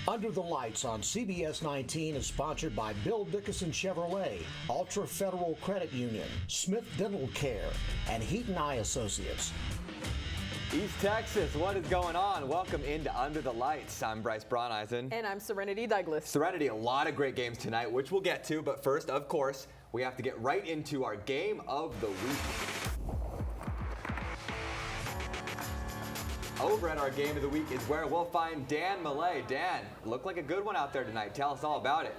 Under the Lights on CBS19 is sponsored by Bill Dickinson Chevrolet, Ultra Federal Credit Union, Smith Dental Care, and Heat and Eye Associates. East Texas, what is going on? Welcome into Under the Lights. I'm Bryce Broneisen. And I'm Serenity Douglas. Serenity, a lot of great games tonight, which we'll get to. But first, of course, we have to get right into our game of the week. Over at our game of the week is where we'll find Dan Millay. Dan, looked like a good one out there tonight. Tell us all about it.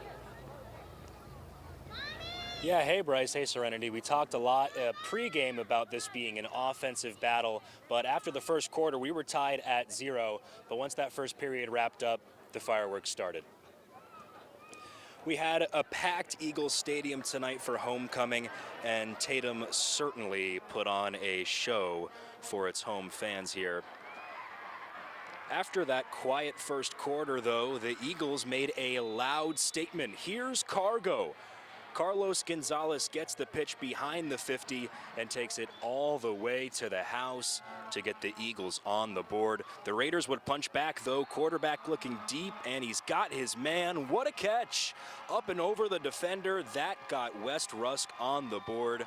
Yeah, hey Bryce, hey Serenity. We talked a lot pre-game about this being an offensive battle, but after the first quarter we were tied at 0, but once that first period wrapped up, the fireworks started. We had a packed Eagles Stadium tonight for homecoming, and Tatum certainly put on a show for its home fans here. After that quiet first quarter, though, the Eagles made a loud statement. Here's Cargo. Carlos Gonzalez gets the pitch behind the 50 and takes it all the way to the house to get the Eagles on the board. The Raiders would punch back, though. Quarterback looking deep, and he's got his man. What a catch! Up and over the defender. That got West Rusk on the board.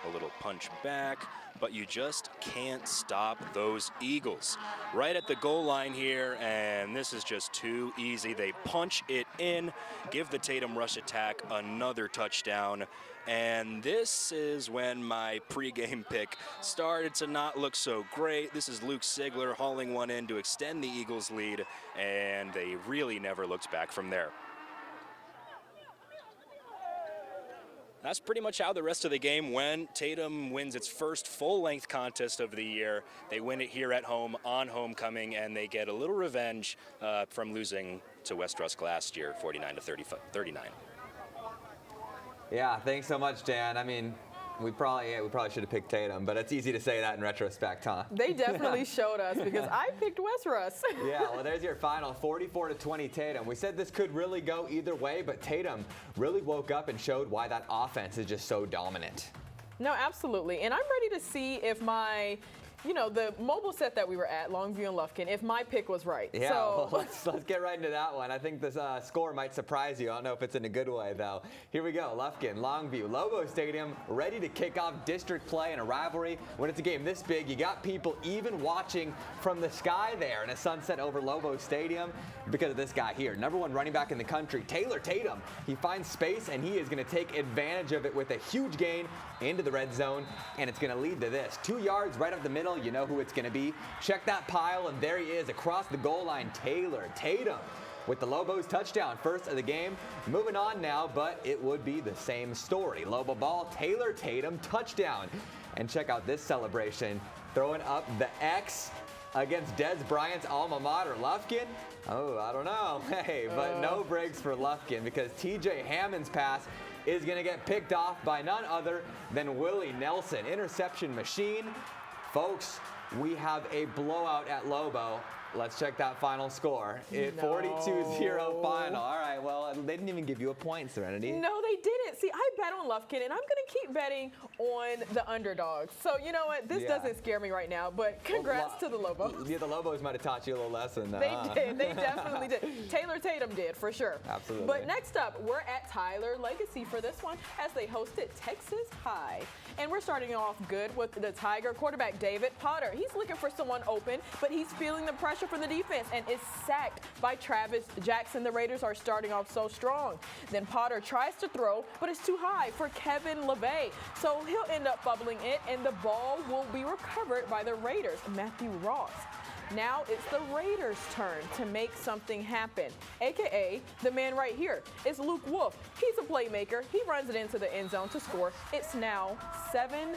A little punch back, but you just can't stop those Eagles. Right at the goal line here, and this is just too easy. They punch it in, give the Tatum rush attack another touchdown, and this is when my pregame pick started to not look so great. This is Luke Sigler hauling one in to extend the Eagles' lead, and they really never looked back from there. That's pretty much how the rest of the game went. Tatum wins its first full-length contest of the year. They win it here at home on homecoming, and they get a little revenge from losing to West Rusk last year, 49-39. Yeah, thanks so much, Dan. I mean, we probably should have picked Tatum, but it's easy to say that in retrospect, huh? They definitely showed us because I picked West Rusk. Yeah, well, there's your final, 44-20 Tatum. We said this could really go either way, but Tatum really woke up and showed why that offense is just so dominant. No, absolutely. And I'm ready to see if the mobile set that we were at, Longview and Lufkin, if my pick was right. Yeah, so well, let's get right into that one. I think this score might surprise you. I don't know if it's in a good way, though. Here we go. Lufkin, Longview, Lobo Stadium, ready to kick off district play in a rivalry. When it's a game this big, you got people even watching from the sky there in a sunset over Lobo Stadium because of this guy here. #1 running back in the country, Taylor Tatum. He finds space, and he is going to take advantage of it with a huge gain into the red zone, and it's going to lead to this. 2 yards right up the middle. You know who it's going to be. Check that pile, and there he is across the goal line. Taylor Tatum with the Lobos touchdown, first of the game. Moving on now, but it would be the same story. Lobo ball, Taylor Tatum touchdown. And check out this celebration, throwing up the X against Des Bryant's alma mater, Lufkin. Oh, I don't know. Hey, but no breaks for Lufkin because TJ Hammond's pass is going to get picked off by none other than Willie Nelson. Interception machine. Folks, we have a blowout at Lobo. Let's check that final score. 42-0 final. All right, well, they didn't even give you a point, Serenity. No, they didn't. See, I bet on Lufkin, and I'm going to keep betting on the underdogs. So, you know what? This doesn't scare me right now, but congrats to the Lobos. Yeah, the Lobos might have taught you a little lesson. They did. They definitely did. Taylor Tatum did, for sure. Absolutely. But next up, we're at Tyler Legacy for this one as they hosted Texas High. And we're starting off good with the Tiger quarterback, David Potter. He's looking for someone open, but he's feeling the pressure from the defense and is sacked by Travis Jackson. The Raiders are starting off so strong. Then Potter tries to throw, but it's too high for Kevin LeVay. So he'll end up fumbling it, and the ball will be recovered by the Raiders, Matthew Ross. Now it's the Raiders' turn to make something happen, a.k.a. the man right here. It's Luke Wolf. He's a playmaker. He runs it into the end zone to score. It's now 7-0.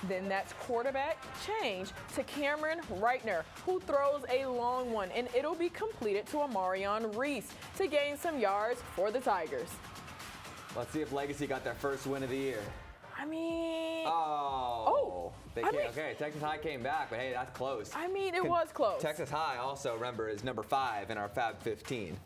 Then that's quarterback change to Cameron Reitner, who throws a long one, and it'll be completed to Amarion Reese to gain some yards for the Tigers. Let's see if Legacy got their first win of the year. I mean... Okay, Texas High came back, but hey, that's close. I mean, it was close. Texas High also, remember, is number 5 in our Fab 15.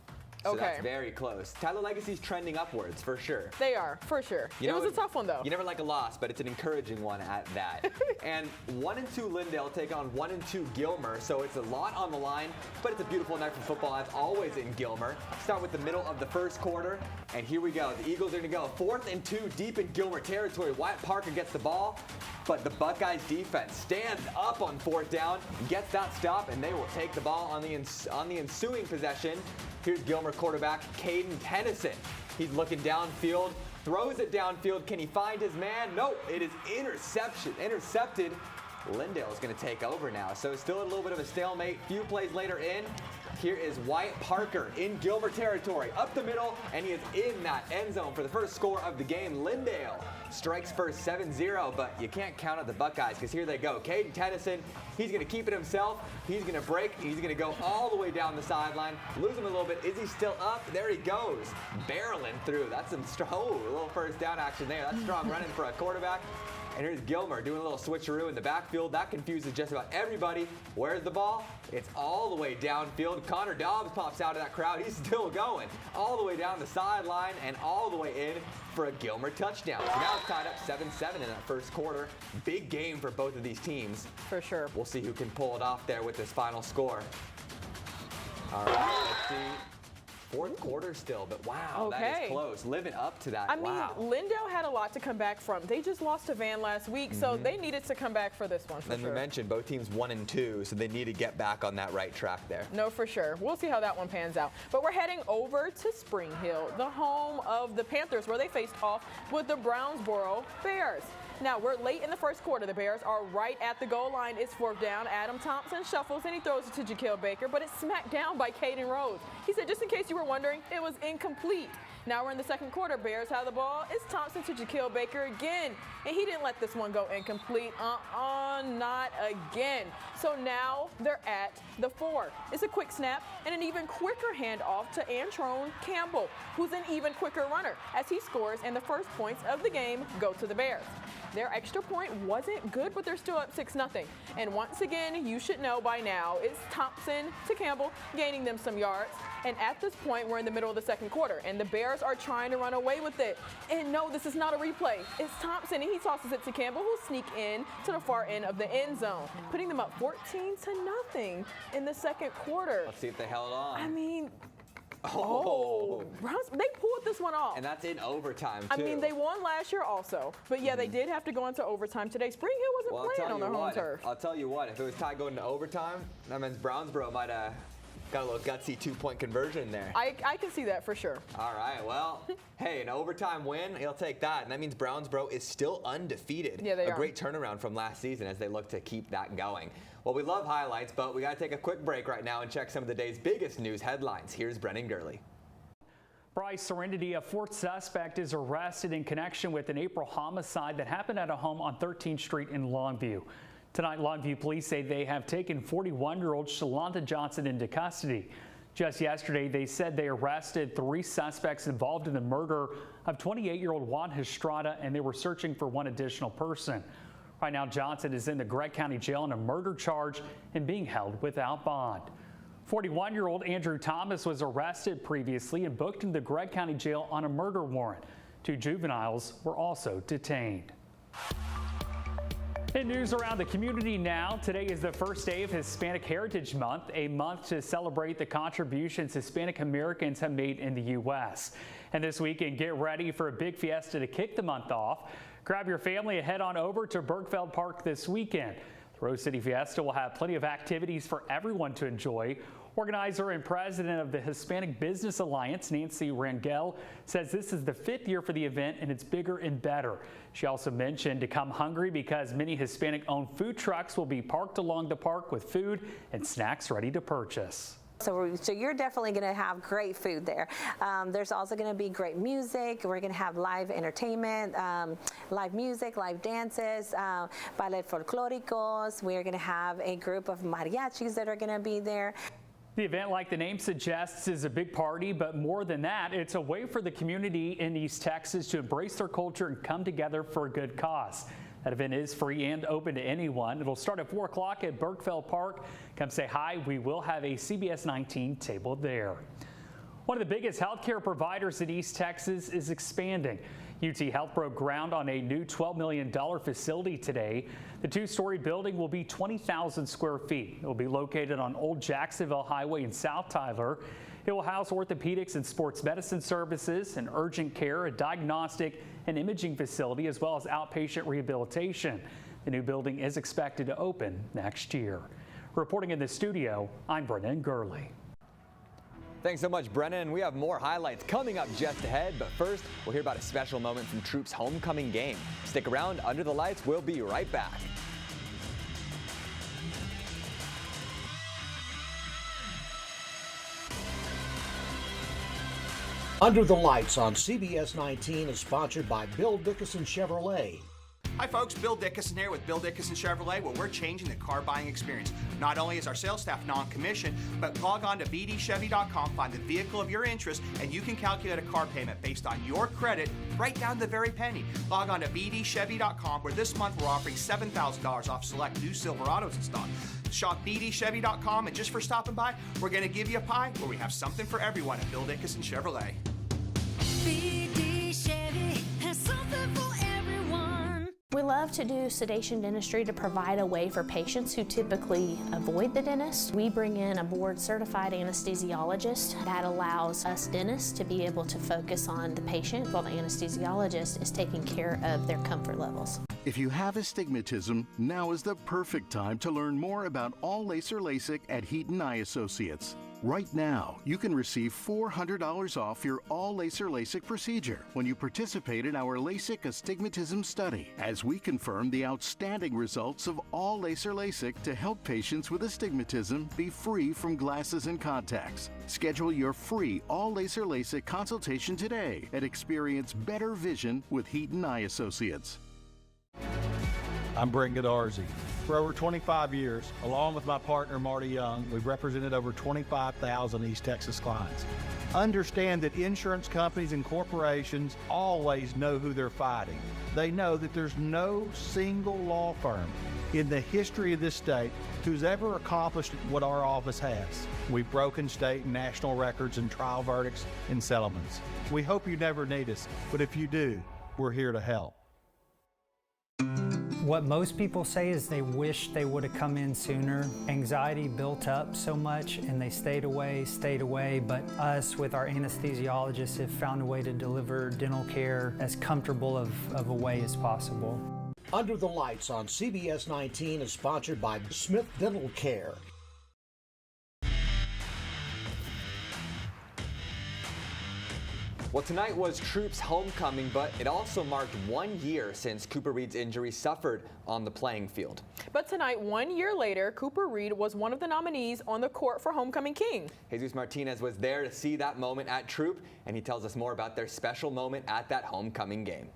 So Okay. that's very close. Tyler Legacy's trending upwards for sure. They are, for sure. You know, it was a tough one, though. You never like a loss, but it's an encouraging one at that. And 1-2 Lindale take on 1-2 Gilmer, so it's a lot on the line, but it's a beautiful night for football, as always in Gilmer. Start with the middle of the first quarter, and here we go. The Eagles are going to go 4th and 2 deep in Gilmer territory. Wyatt Parker gets the ball, but the Buckeyes defense stands up on 4th down, gets that stop, and they will take the ball on the ensuing possession. Here's Gilmer quarterback Caden Tennyson. He's looking downfield, throws it downfield. Can he find his man? Nope, it is intercepted. Lindale is going to take over now. So still a little bit of a stalemate. Few plays later in, here is Wyatt Parker in Gilmer territory, up the middle, and he is in that end zone for the first score of the game. Lindale strikes first 7-0, but you can't count out the Buckeyes because here they go. Caden Tennyson, he's going to keep it himself. He's going to break. He's going to go all the way down the sideline. Lose him a little bit. Is he still up? There he goes. Barreling through. That's some a little first down action there. That's strong running for a quarterback. And here's Gilmer doing a little switcheroo in the backfield. That confuses just about everybody. Where's the ball? It's all the way downfield. Connor Dobbs pops out of that crowd. He's still going all the way down the sideline and all the way in for a Gilmer touchdown. So now it's tied up 7-7 in that first quarter. Big game for both of these teams. For sure. We'll see who can pull it off there with this final score. All right, let's see. Fourth quarter still, but wow, that is close. Living up to that. I mean, Lindale had a lot to come back from. They just lost to Van last week, so they needed to come back for this one, for sure. And we mentioned both teams 1-2, so they need to get back on that right track there. No, for sure. We'll see how that one pans out. But we're heading over to Spring Hill, the home of the Panthers, where they faced off with the Brownsboro Bears. Now, we're late in the first quarter. The Bears are right at the goal line. It's 4th down. Adam Thompson shuffles, and he throws it to Jaquil Baker, but it's smacked down by Caden Rose. He said, just in case you were wondering, it was incomplete. Now we're in the second quarter. Bears have the ball. It's Thompson to Jaquil Baker again, and he didn't let this one go incomplete. Not again. So now they're at the 4. It's a quick snap and an even quicker handoff to Antrone Campbell, who's an even quicker runner, as he scores, and the first points of the game go to the Bears. Their extra point wasn't good, but they're still up 6-0. And once again, you should know by now, it's Thompson to Campbell, gaining them some yards. And at this point, we're in the middle of the second quarter, and the Bears are trying to run away with it. And no, this is not a replay. It's Thompson, and he tosses it to Campbell, who'll sneak in to the far end of the end zone, putting them up 14-0 in the second quarter. Let's see if they held on. I mean, Browns, they pulled this one off. And that's in overtime, too. I mean, they won last year also. But, yeah, they did have to go into overtime today. Spring Hill wasn't playing on their home turf. I'll tell you what, if it was tied going to overtime, that means Brownsboro might have got a little gutsy 2-point conversion there. I can see that for sure. All right, well, hey, an overtime win, he'll take that. And that means Brownsboro is still undefeated. Yeah, they are. A great turnaround from last season as they look to keep that going. Well, we love highlights, but we got to take a quick break right now and check some of the day's biggest news headlines. Here's Brennan Gurley. Bryce, Serenity, a 4th suspect, is arrested in connection with an April homicide that happened at a home on 13th Street in Longview. Tonight, Longview police say they have taken 41-year-old Shalonda Johnson into custody. Just yesterday, they said they arrested 3 suspects involved in the murder of 28-year-old Juan Estrada, and they were searching for one additional person. Right now, Johnson is in the Gregg County Jail on a murder charge and being held without bond. 41-year-old Andrew Thomas was arrested previously and booked in the Gregg County Jail on a murder warrant. 2 juveniles were also detained. In news around the community now, today is the first day of Hispanic Heritage Month, a month to celebrate the contributions Hispanic Americans have made in the U.S. And this weekend, get ready for a big fiesta to kick the month off. Grab your family and head on over to Bergfeld Park this weekend. The Rose City Fiesta will have plenty of activities for everyone to enjoy. Organizer and president of the Hispanic Business Alliance, Nancy Rangel, says this is the 5th year for the event and it's bigger and better. She also mentioned to come hungry because many Hispanic-owned food trucks will be parked along the park with food and snacks ready to purchase. So you're definitely going to have great food there. There's also going to be great music. We're going to have live entertainment, live music, live dances, ballet folclóricos. We're going to have a group of mariachis that are going to be there. The event, like the name suggests, is a big party, but more than that, it's a way for the community in East Texas to embrace their culture and come together for a good cause. That event is free and open to anyone. It'll start at 4 o'clock at Bergfeld Park. Come say hi. We will have a CBS19 table there. One of the biggest healthcare providers in East Texas is expanding. UT Health broke ground on a new $12 million facility today. The two-story building will be 20,000 square feet. It will be located on Old Jacksonville Highway in South Tyler. It will house orthopedics and sports medicine services, an urgent care, a diagnostic and imaging facility, as well as outpatient rehabilitation. The new building is expected to open next year. Reporting in the studio, I'm Brennan Gurley. Thanks so much, Brennan. We have more highlights coming up just ahead, but first, we'll hear about a special moment from Troop's homecoming game. Stick around. Under the Lights, we'll be right back. Under the Lights on CBS 19 is sponsored by Bill Dickinson Chevrolet. Hi folks, Bill Dickinson here with Bill Dickinson Chevrolet, where we're changing the car buying experience. Not only is our sales staff non-commissioned, but log on to bdchevy.com, find the vehicle of your interest, and you can calculate a car payment based on your credit right down to the very penny. Log on to bdchevy.com, where this month we're offering $7,000 off select new Silverados in stock. Shop bdchevy.com, and just for stopping by, we're going to give you a pie where we have something for everyone at Bill Dickinson Chevrolet. BD Chevy has something for everyone. We love to do sedation dentistry to provide a way for patients who typically avoid the dentist. We bring in a board-certified anesthesiologist that allows us dentists to be able to focus on the patient while the anesthesiologist is taking care of their comfort levels. If you have astigmatism, now is the perfect time to learn more about all laser LASIK at Heaton Eye Associates. Right now, you can receive $400 off your all laser LASIK procedure when you participate in our LASIK astigmatism study, as we confirm the outstanding results of all laser LASIK to help patients with astigmatism be free from glasses and contacts. Schedule your free all laser LASIK consultation today and experience better vision with Heaton Eye Associates. I'm Brent Godarzi. For over 25 years, along with my partner Marty Young, we've represented over 25,000 East Texas clients. Understand that insurance companies and corporations always know who they're fighting. They know that there's no single law firm in the history of this state who's ever accomplished what our office has. We've broken state and national records in trial verdicts and settlements. We hope you never need us, but if you do, we're here to help. What most people say is they wish they would have come in sooner. Anxiety built up so much and they stayed away, but us with our anesthesiologists have found a way to deliver dental care as comfortable of a way as possible. Under the Lights on CBS 19 is sponsored by Smith Dental Care. Well, tonight was Troop's homecoming, but it also marked 1 year since Cooper Reed's injury suffered on the playing field. But tonight, 1 year later, Cooper Reed was one of the nominees on the court for Homecoming King. Jesus Martinez was there to see that moment at Troop, and he tells us more about their special moment at that homecoming game.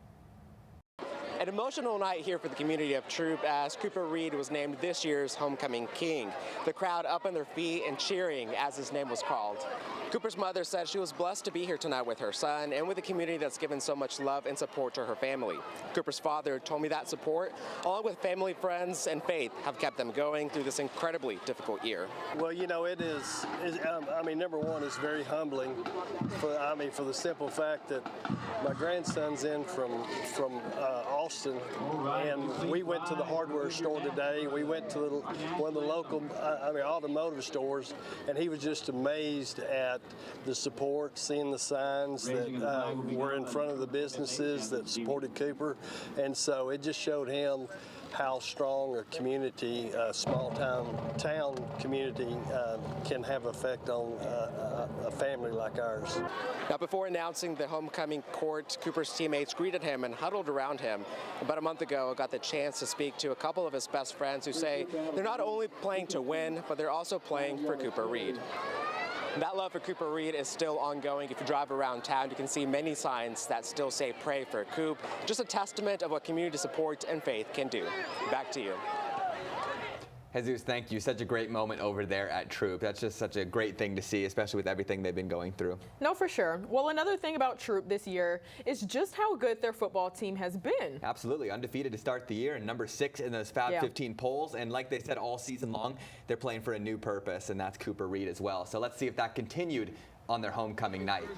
An emotional night here for the community of Troop as Cooper Reed was named this year's Homecoming King. The crowd up on their feet and cheering as his name was called. Cooper's mother said she was blessed to be here tonight with her son and with a community that's given so much love and support to her family. Cooper's father told me that support, along with family, friends, and faith, have kept them going through this incredibly difficult year. Well, you know, it is, number one, it's very humbling for the simple fact that my grandson's in from Austin, and we went to the hardware store today. We went to one of the local, automotive stores, and he was just amazed at the support, seeing the signs that were in front of the businesses that supported Cooper, and so it just showed him how strong a community, a small town community can have effect on a family like ours. Now, before announcing the homecoming court, Cooper's teammates greeted him and huddled around him. About a month ago, I got the chance to speak to a couple of his best friends who say they're not only playing to win, but they're also playing for Cooper Reed. That love for Cooper Reed is still ongoing. If you drive around town, you can see many signs that still say pray for Coop. Just a testament of what community support and faith can do. Back to you. Jesus, thank you. Such a great moment over there at Troop. That's just such a great thing to see, especially with everything they've been going through. No, for sure. Well, another thing about Troop this year is just how good their football team has been. Absolutely. Undefeated to start the year and number 6 in those Fab 15 polls. And like they said all season long, they're playing for a new purpose, and that's Cooper Reed as well. So let's see if that continued on their homecoming night.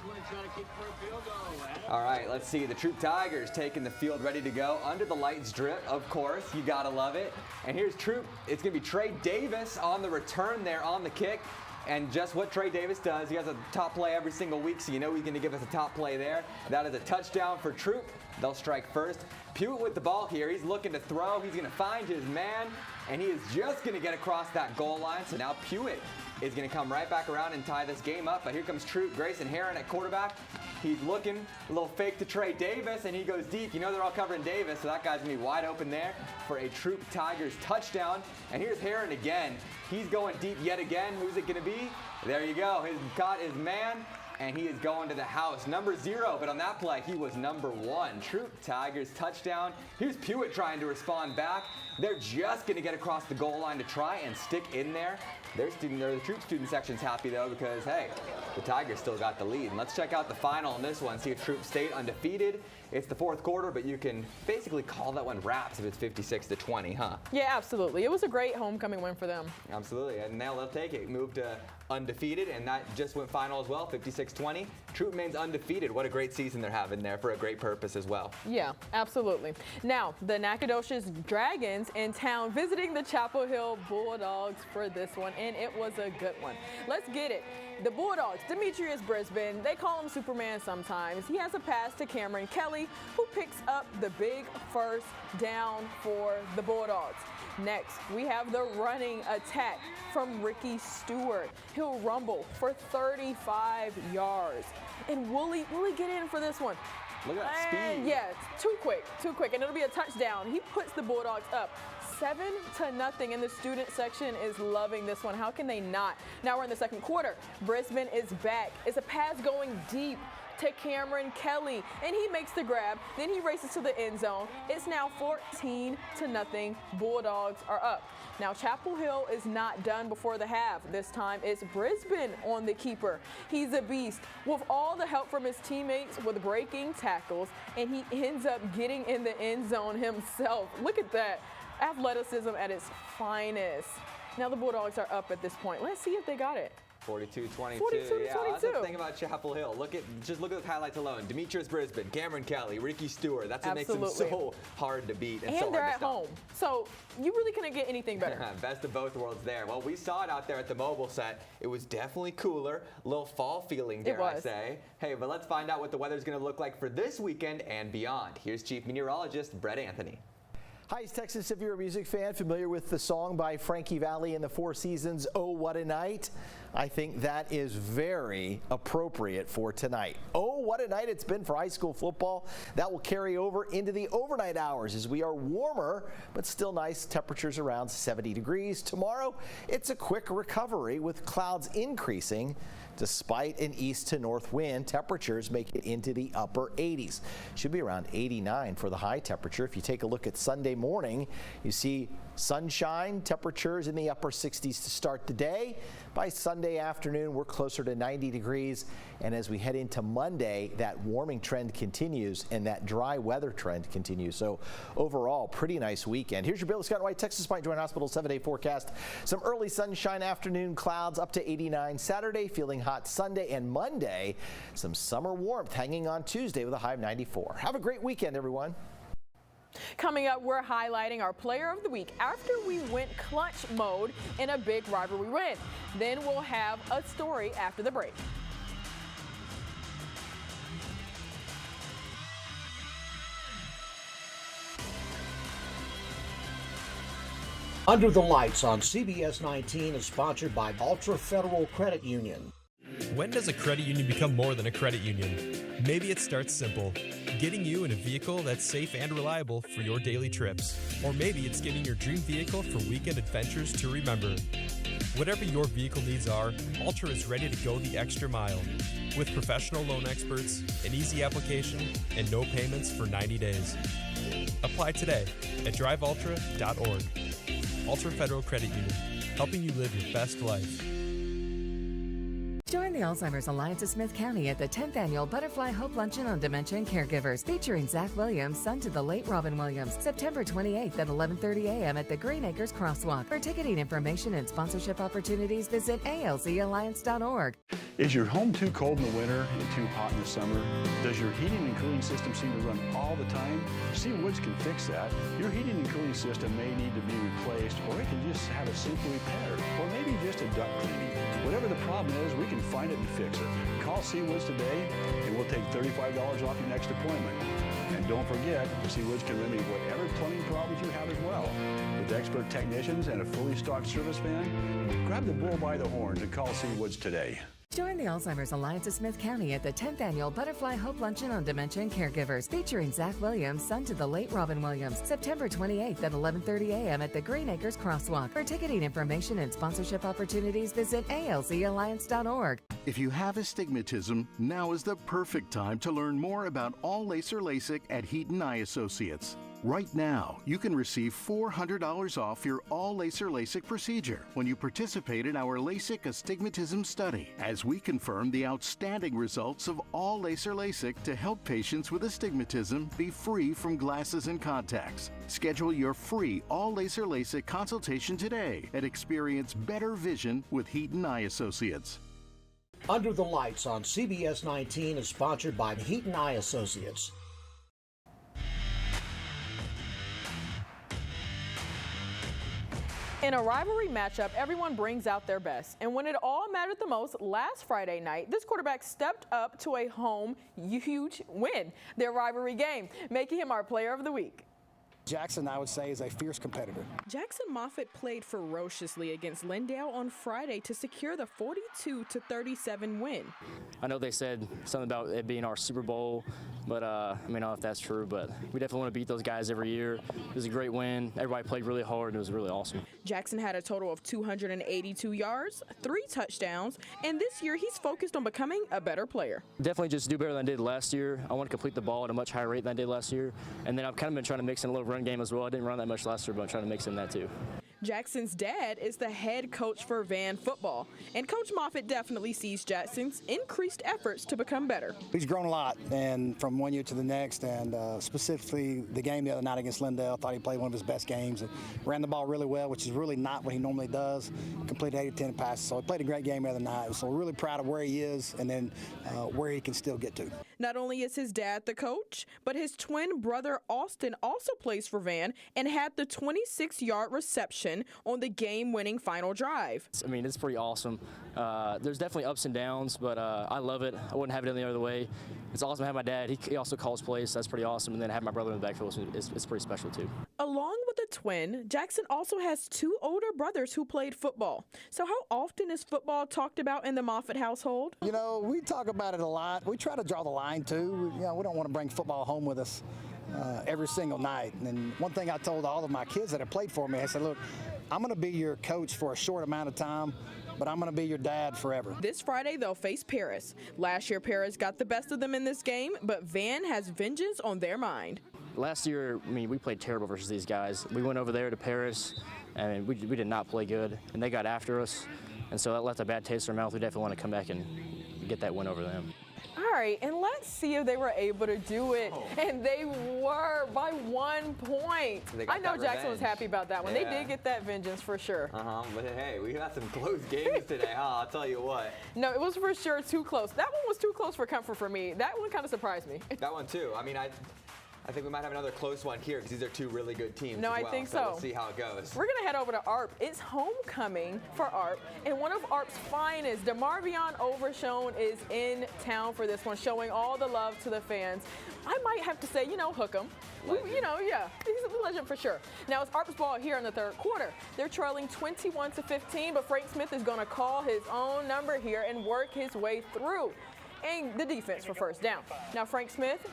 All right, let's see. The Troop Tigers taking the field, ready to go. Under the lights drip, of course. You got to love it. And here's Troop. It's going to be Trey Davis on the return there on the kick. And just what Trey Davis does, he has a top play every single week, so you know he's going to give us a top play there. That is a touchdown for Troop. They'll strike first. Pewitt with the ball here. He's looking to throw. He's going to find his man, and he is just going to get across that goal line. So now Pewitt is going to come right back around and tie this game up. But here comes Troop. Grayson Heron at quarterback. He's looking, a little fake to Trey Davis, and he goes deep. You know they're all covering Davis, so that guy's going to be wide open there for a Troop Tigers touchdown. And here's Heron again. He's going deep yet again. Who's it going to be? There you go. He's caught his man, and he is going to the house. Number 0, but on that play, he was number 1. Troop Tigers touchdown. Here's Pewitt trying to respond back. They're just going to get across the goal line to try and stick in there. The Troop student section's happy, though, because, hey, the Tigers still got the lead. And let's check out the final on this one, see if Troop stayed undefeated. It's the 4th quarter, but you can basically call that one wraps if it's 56-20, huh? Yeah, absolutely. It was a great homecoming win for them. Absolutely, and now they'll take it. Moved to undefeated, and that just went final as well, 56-20. Troop remains undefeated. What a great season they're having there for a great purpose as well. Yeah, absolutely. Now, the Nacogdoches Dragons in town visiting the Chapel Hill Bulldogs for this one, and it was a good one. Let's get it. The Bulldogs, Demetrius Brisbane, they call him Superman sometimes. He has a pass to Cameron Kelly, who picks up the big first down for the Bulldogs. Next, we have the running attack from Ricky Stewart. He'll rumble for 35 yards. And will he get in for this one? Look at that speed. Yeah, it's too quick, and it'll be a touchdown. He puts the Bulldogs up 7-0, and the student section is loving this one. How can they not? Now we're in the 2nd quarter. Brisbane is back. It's a pass going deep to Cameron Kelly, and he makes the grab. Then he races to the end zone. It's now 14-0. Bulldogs are up. Now Chapel Hill is not done before the half. This time it's Brisbane on the keeper. He's a beast with all the help from his teammates with breaking tackles, and he ends up getting in the end zone himself. Look at that. Athleticism at its finest. Now the Bulldogs are up at this point. Let's see if they got it. 42-22. 42-22. Yeah, that's the thing about Chapel Hill. Just look at the highlights alone. Demetrius Brisbane, Cameron Kelly, Ricky Stewart. That's what makes them so hard to beat and so they're hard to at stop. home, so you really couldn't get anything better. Best of both worlds there. Well, we saw it out there at the mobile set. It was definitely cooler, a little fall feeling, dare I say. Hey, but let's find out what the weather's going to look like for this weekend and beyond. Here's Chief Meteorologist Brett Anthony. Hi, East Texas. If you're a music fan familiar with the song by Frankie Valli and the Four Seasons, Oh What a Night, I think that is very appropriate for tonight. Oh, what a night it's been for high school football. That will carry over into the overnight hours as we are warmer, but still nice temperatures around 70 degrees. Tomorrow, it's a quick recovery with clouds increasing. Despite an east to north wind, temperatures make it into the upper 80s. Should be around 89 for the high temperature. If you take a look at Sunday morning, you see sunshine, temperatures in the upper 60s to start the day. By Sunday afternoon, we're closer to 90 degrees. And as we head into Monday, that warming trend continues and that dry weather trend continues. So overall, pretty nice weekend. Here's your Bill Scott White Texas Pine Joint Hospital 7-day forecast. Some early sunshine, afternoon clouds up to 89 Saturday, feeling hot Sunday and Monday. Some summer warmth hanging on Tuesday with a high of 94. Have a great weekend, everyone. Coming up, we're highlighting our player of the week after we went clutch mode in a big rivalry win. Then we'll have a story after the break. Under the Lights on CBS19 is sponsored by Ultra Federal Credit Union. When does a credit union become more than a credit union? Maybe it starts simple, getting you in a vehicle that's safe and reliable for your daily trips. Or maybe it's getting your dream vehicle for weekend adventures to remember. Whatever your vehicle needs are, Ultra is ready to go the extra mile. With professional loan experts, an easy application, and no payments for 90 days. Apply today at driveultra.org. Ultra Federal Credit Union, helping you live your best life. Join the Alzheimer's Alliance of Smith County at the 10th Annual Butterfly Hope Luncheon on Dementia and Caregivers, featuring Zach Williams, son to the late Robin Williams, September 28th at 11:30 a.m. at the Green Acres Crosswalk. For ticketing information and sponsorship opportunities, visit alzalliance.org. Is your home too cold in the winter and too hot in the summer? Does your heating and cooling system seem to run all the time? C Woods can fix that. Your heating and cooling system may need to be replaced, or it can just have a simple repair, or maybe just a duct cleaning. Whatever the problem is, we can find it and fix it. Call C Woods today, and we'll take $35 off your next appointment. And don't forget, C Woods can remedy whatever plumbing problems you have as well. With expert technicians and a fully stocked service van, grab the bull by the horns and call C Woods today. Join the Alzheimer's Alliance of Smith County at the 10th Annual Butterfly Hope Luncheon on Dementia and Caregivers, featuring Zach Williams, son to the late Robin Williams, September 28th at 11:30 a.m. at the Green Acres Crosswalk. For ticketing information and sponsorship opportunities, visit alzalliance.org. If you have astigmatism, now is the perfect time to learn more about all laser LASIK at Heaton Eye Associates. Right now, you can receive $400 off your all laser LASIK procedure when you participate in our LASIK astigmatism study, as we confirm the outstanding results of all laser LASIK to help patients with astigmatism be free from glasses and contacts. Schedule your free all laser LASIK consultation today and experience better vision with Heaton Eye Associates. Under the Lights on CBS19 is sponsored by Heaton Eye Associates. In a rivalry matchup, everyone brings out their best. And when it all mattered the most last Friday night, this quarterback stepped up to a home huge win, their rivalry game, making him our player of the week. Jackson, I would say, is a fierce competitor. Jackson Moffitt played ferociously against Lindale on Friday to secure the 42-37 win. I know they said something about it being our Super Bowl, but I mean, I don't know if that's true, but we definitely want to beat those guys every year. It was a great win. Everybody played really hard. It was really awesome. Jackson had a total of 282 yards, 3 touchdowns, and this year he's focused on becoming a better player. Definitely just do better than I did last year. I want to complete the ball at a much higher rate than I did last year, and then I've kind of been trying to mix in a little run game as well. I didn't run that much last year, but I'm trying to mix in that too. Jackson's dad is the head coach for Van football, and Coach Moffitt definitely sees Jackson's increased efforts to become better. He's grown a lot, and from one year to the next, and specifically the game the other night against Lindale, I thought he played one of his best games and ran the ball really well, which is really not what he normally does. Completed 8 of 10 passes, so he played a great game the other night. So we're really proud of where he is and then where he can still get to. Not only is his dad the coach, but his twin brother Austin also plays for Van and had the 26-yard reception on the game-winning final drive. I mean, it's pretty awesome. There's definitely ups and downs, but I love it. I wouldn't have it any other way. It's awesome to have my dad. He also calls plays, so that's pretty awesome. And then have my brother in the backfield, so it's pretty special too. Along with the twin, Jackson also has 2 older brothers who played football. So how often is football talked about in the Moffitt household? You know, we talk about it a lot. We try to draw the line too. You know, we don't want to bring football home with us every single night. And one thing I told all of my kids that have played for me, I said, look, I'm going to be your coach for a short amount of time, but I'm going to be your dad forever. This Friday, they'll face Paris. Last year, Paris got the best of them in this game, but Van has vengeance on their mind. Last year, I mean, we played terrible versus these guys. We went over there to Paris, and we did not play good, and they got after us, and so that left a bad taste in our mouth. We definitely want to come back and get that win over them. All right, and let's see if they were able to do it. And they were by 1 point. I know Jackson was happy about that one. Yeah. They did get that vengeance for sure. But hey, we got some close games today, huh? I'll tell you what. No, it was for sure too close. That one was too close for comfort for me. That one kind of surprised me. That one too. I mean, I think we might have another close one here because these are 2 really good teams. No, as well. I think so. We'll see how it goes. We're going to head over to ARP. It's homecoming for ARP, and one of ARP's finest, DeMarvion Overshone, is in town for this one, showing all the love to the fans. I might have to say, you know, hook him. You know, yeah, he's a legend for sure. Now, it's ARP's ball here in the 3rd quarter. They're trailing 21-15, but Frank Smith is going to call his own number here and work his way through. And the defense for first down. Now, Frank Smith,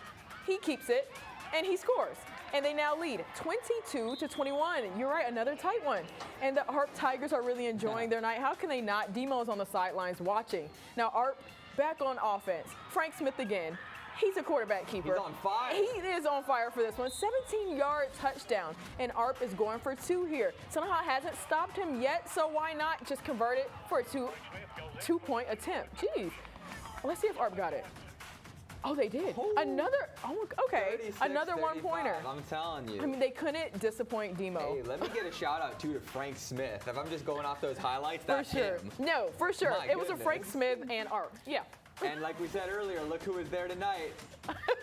he keeps it. And he scores. And they now lead 22-21. You're right, another tight one. And the ARP Tigers are really enjoying their night. How can they not? Demo's on the sidelines watching. Now ARP back on offense. Frank Smith again. He's a quarterback keeper. He's on fire. He is on fire for this one. 17-yard touchdown. And ARP is going for 2 here. Somehow hasn't stopped him yet, so why not just convert it for a two-point attempt? Jeez. Let's see if ARP got it. Oh, they did. Another, okay, 36, another 35, one-pointer. I'm telling you. I mean, they couldn't disappoint Demo. Hey, let me get a shout out too to Frank Smith. If I'm just going off those highlights, For that's sure. him. No, for sure. My It was a goodness. Frank Smith and Art. Yeah. And like we said earlier, look who was there tonight.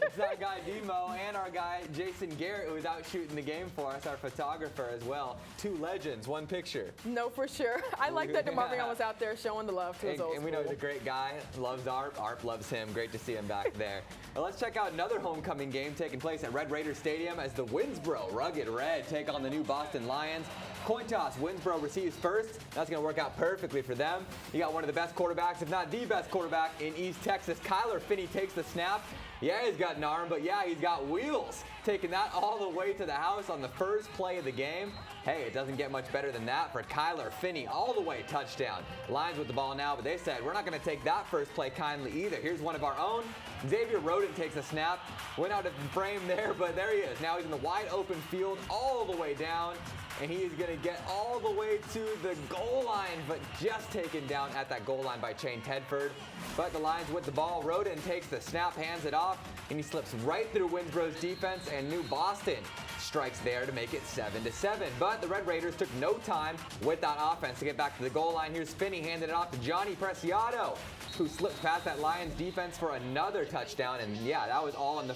It's our guy Demo and our guy Jason Garrett, who was out shooting the game for us, our photographer as well. Two legends, one picture. No, for sure. I like that DeMarvion was out there showing the love to his old And we know he's school. a great guy, loves Arp. Arp loves him. Great to see him back there. Well, let's check out another homecoming game taking place at Red Raider Stadium as the Winsboro Rugged Red take on the new Boston Lions. Coin toss, Winsboro receives first. That's going to work out perfectly for them. You got one of the best quarterbacks, if not the best quarterback in East Texas. Kyler Finney takes the snap. Yeah, he's got an arm, but yeah, he's got wheels. Taking that all the way to the house on the first play of the game. Hey, it doesn't get much better than that for Kyler Finney. All the way touchdown. Lions with the ball now, but they said, we're not going to take that first play kindly either. Here's one of our own. Xavier Rodent takes a snap. Went out of the frame there, but there he is. Now he's in the wide open field all the way down. And he is going to get all the way to the goal line, but just taken down at that goal line by Shane Tedford. But the Lions with the ball. Rodin takes the snap, hands it off, and he slips right through Winsboro's defense, and New Boston strikes there to make it 7-7. But the Red Raiders took no time with that offense to get back to the goal line. Here's Finney handing it off to Johnny Preciado, who slipped past that Lions defense for another touchdown. And yeah, that was all in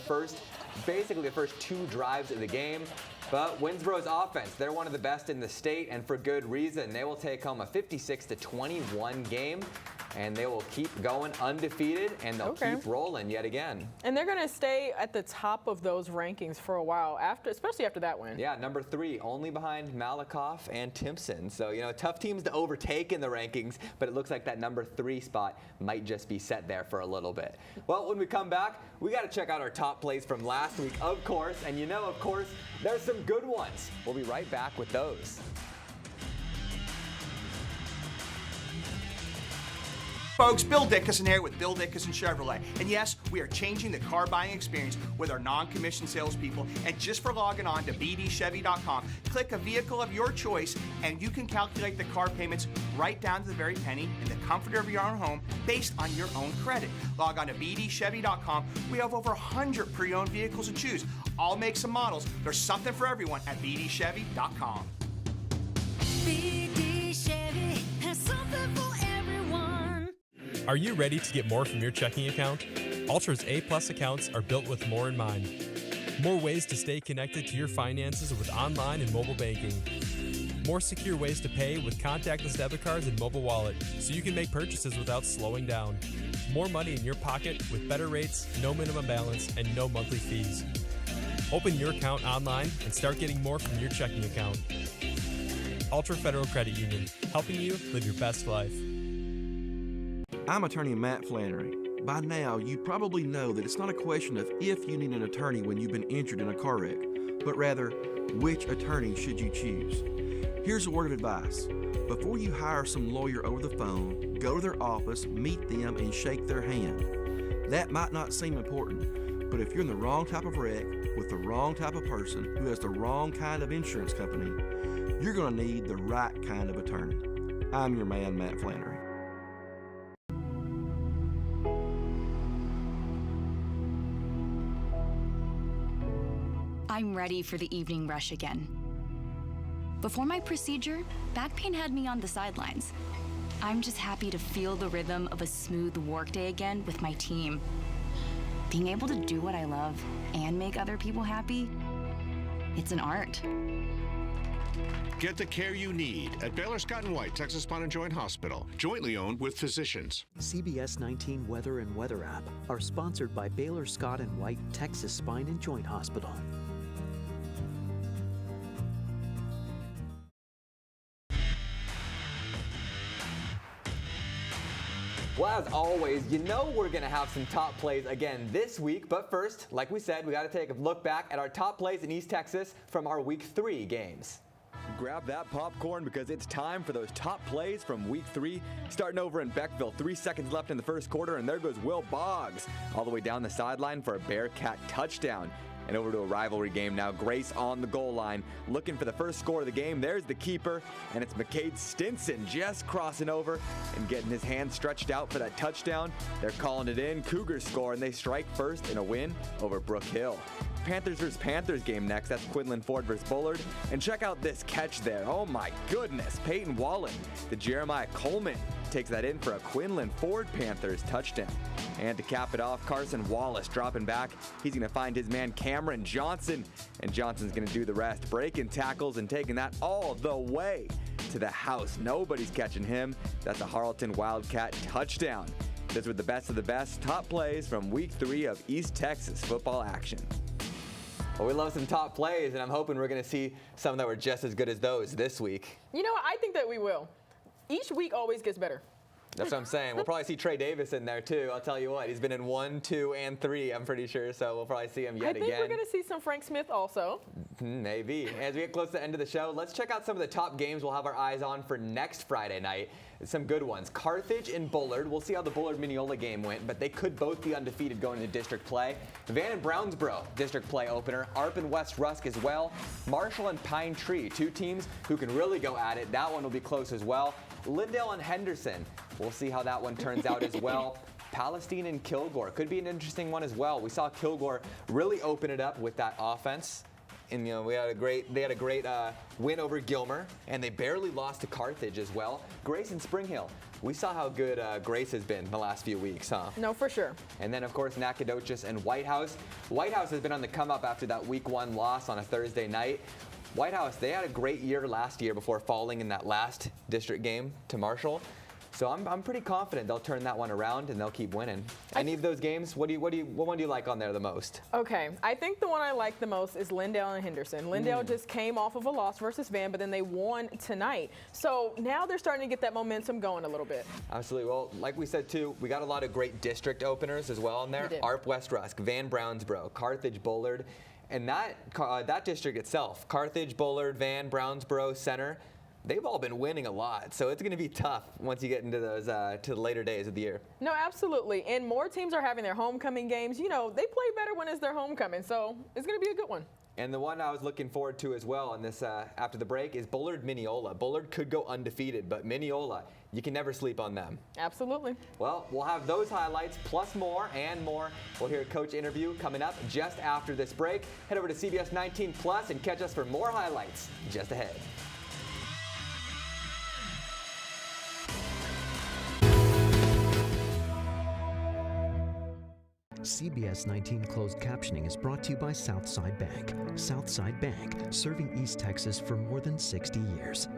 basically the first two drives of the game. But Winsboro's offense, they're one of the best in the state, and for good reason. They will take home a 56-21 game, and they will keep going undefeated, and they'll keep rolling yet again. And they're going to stay at the top of those rankings for a while, especially after that win. Yeah, number 3, only behind Malakoff and Timpson. So, you know, tough teams to overtake in the rankings, but it looks like that number 3 spot might just be set there for a little bit. Well, when we come back, we got to check out our top plays from last week, of course. And you know, of course, there's some good ones. We'll be right back with those. Folks, Bill Dickinson here with Bill Dickinson Chevrolet. And yes, we are changing the car buying experience with our non-commissioned salespeople. And just for logging on to bdchevy.com, click a vehicle of your choice, and you can calculate the car payments right down to the very penny in the comfort of your own home based on your own credit. Log on to bdchevy.com. We have over 100 pre-owned vehicles to choose. All makes and models. There's something for everyone at bdchevy.com. BD Chevy has something for everyone. Are you ready to get more from your checking account? Ultra's A-plus accounts are built with more in mind. More ways to stay connected to your finances with online and mobile banking. More secure ways to pay with contactless debit cards and mobile wallet, so you can make purchases without slowing down. More money in your pocket with better rates, no minimum balance, and no monthly fees. Open your account online and start getting more from your checking account. Ultra Federal Credit Union, helping you live your best life. I'm attorney Matt Flannery. By now, you probably know that it's not a question of if you need an attorney when you've been injured in a car wreck, but rather, which attorney should you choose? Here's a word of advice. Before you hire some lawyer over the phone, go to their office, meet them, and shake their hand. That might not seem important, but if you're in the wrong type of wreck with the wrong type of person who has the wrong kind of insurance company, you're going to need the right kind of attorney. I'm your man, Matt Flannery. I'm ready for the evening rush again. Before my procedure, back pain had me on the sidelines. I'm just happy to feel the rhythm of a smooth workday again with my team. Being able to do what I love and make other people happy, it's an art. Get the care you need at Baylor Scott & White Texas Spine and Joint Hospital, jointly owned with physicians. CBS19 Weather and Weather app are sponsored by Baylor Scott & White Texas Spine and Joint Hospital. Well, as always, you know we're going to have some top plays again this week. But first, like we said, we got to take a look back at our top plays in East Texas from our Week 3 games. Grab that popcorn because it's time for those top plays from Week 3. Starting over in Beckville, 3 seconds left in the first quarter, and there goes Will Boggs all the way down the sideline for a Bearcat touchdown. And over to a rivalry game now. Grace on the goal line, looking for the first score of the game. There's the keeper, and it's McCade Stinson just crossing over and getting his hand stretched out for that touchdown. They're calling it in. Cougars score, and they strike first in a win over Brook Hill. Panthers versus Panthers game next. That's Quinlan Ford versus Bullard. And check out this catch there. Oh my goodness. Peyton Wallen to Jeremiah Coleman takes that in for a Quinlan Ford Panthers touchdown. And to cap it off, Carson Wallace dropping back. He's going to find his man Cameron Johnson, and Johnson's going to do the rest, breaking tackles and taking that all the way to the house. Nobody's catching him. That's a Harleton Wildcat touchdown. Those were the best of the best top plays from week 3 of East Texas football action. Well, we love some top plays, and I'm hoping we're going to see some that were just as good as those this week. You know what? I think that we will. Each week always gets better. That's what I'm saying. We'll probably see Trey Davis in there, too. I'll tell you what. He's been in 1, 2, and 3, I'm pretty sure. So we'll probably see him yet again. I think we're going to see some Frank Smith also. Maybe. As we get close to the end of the show, let's check out some of the top games we'll have our eyes on for next Friday night. Some good ones. Carthage and Bullard. We'll see how the Bullard-Mineola game went, but they could both be undefeated going into district play. Van and Brownsboro, district play opener. Arp and West Rusk as well. Marshall and Pine Tree, 2 teams who can really go at it. That one will be close as well. Lindale and Henderson. We'll see how that one turns out as well. Palestine and Kilgore could be an interesting one as well. We saw Kilgore really open it up with that offense. And you know, they had a great win over Gilmer, and they barely lost to Carthage as well. Grace and Spring Hill. We saw how good Grace has been the last few weeks, huh? No, for sure. And then, of course, Nacogdoches and White House. White House has been on the come up after that week 1 loss on a Thursday night. White House, they had a great year last year before falling in that last district game to Marshall. So I'm pretty confident they'll turn that one around and they'll keep winning. Any of those games, what one do you like on there the most? Okay, I think the one I like the most is Lindale and Henderson. Lindale just came off of a loss versus Van, but then they won tonight. So now they're starting to get that momentum going a little bit. Absolutely. Well, like we said too, we got a lot of great district openers as well in there. Arp West Rusk, Van Brownsboro, Carthage Bullard, and that district itself, Carthage, Bullard, Van, Brownsboro, Center. They've all been winning a lot, so it's going to be tough once you get into those to the later days of the year. No, absolutely, and more teams are having their homecoming games. You know, they play better when it's their homecoming, so it's going to be a good one. And the one I was looking forward to as well in this after the break is Bullard-Mineola. Bullard could go undefeated, but Mineola, you can never sleep on them. Absolutely. Well, we'll have those highlights plus more and more. We'll hear a coach interview coming up just after this break. Head over to CBS19 Plus and catch us for more highlights just ahead. CBS19 closed captioning is brought to you by Southside Bank. Southside Bank, serving East Texas for more than 60 years.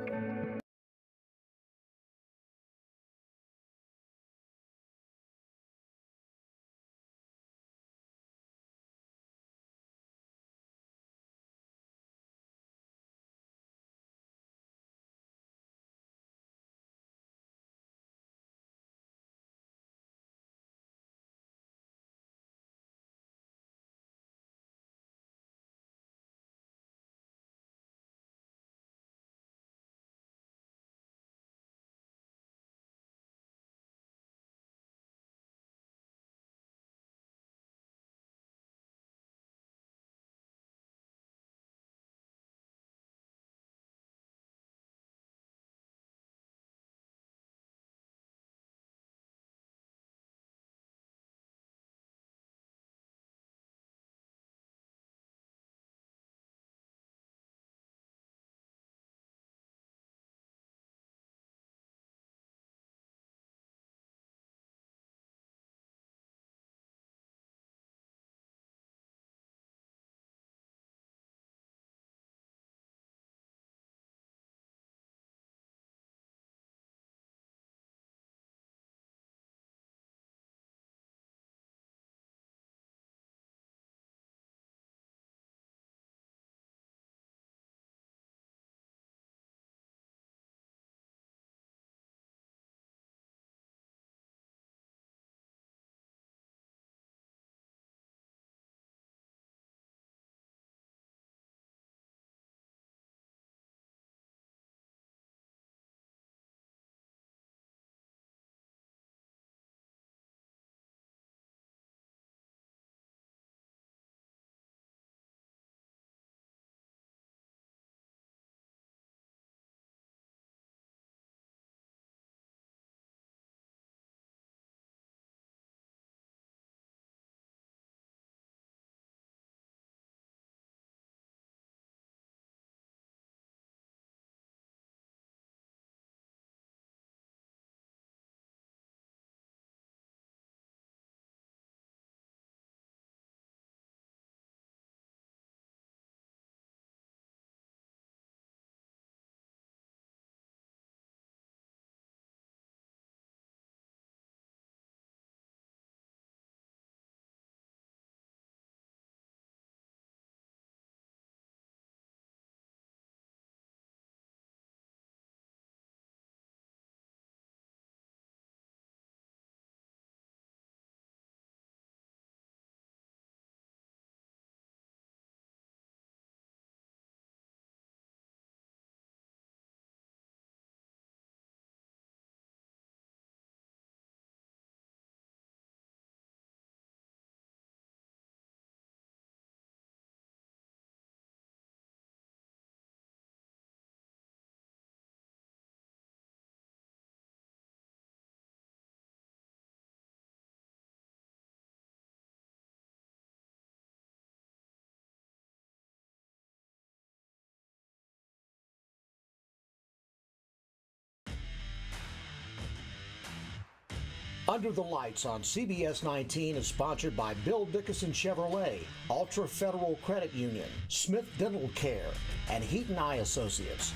Under the Lights on CBS19 is sponsored by Bill Dickinson Chevrolet, Ultra Federal Credit Union, Smith Dental Care, and Heaton Eye Associates.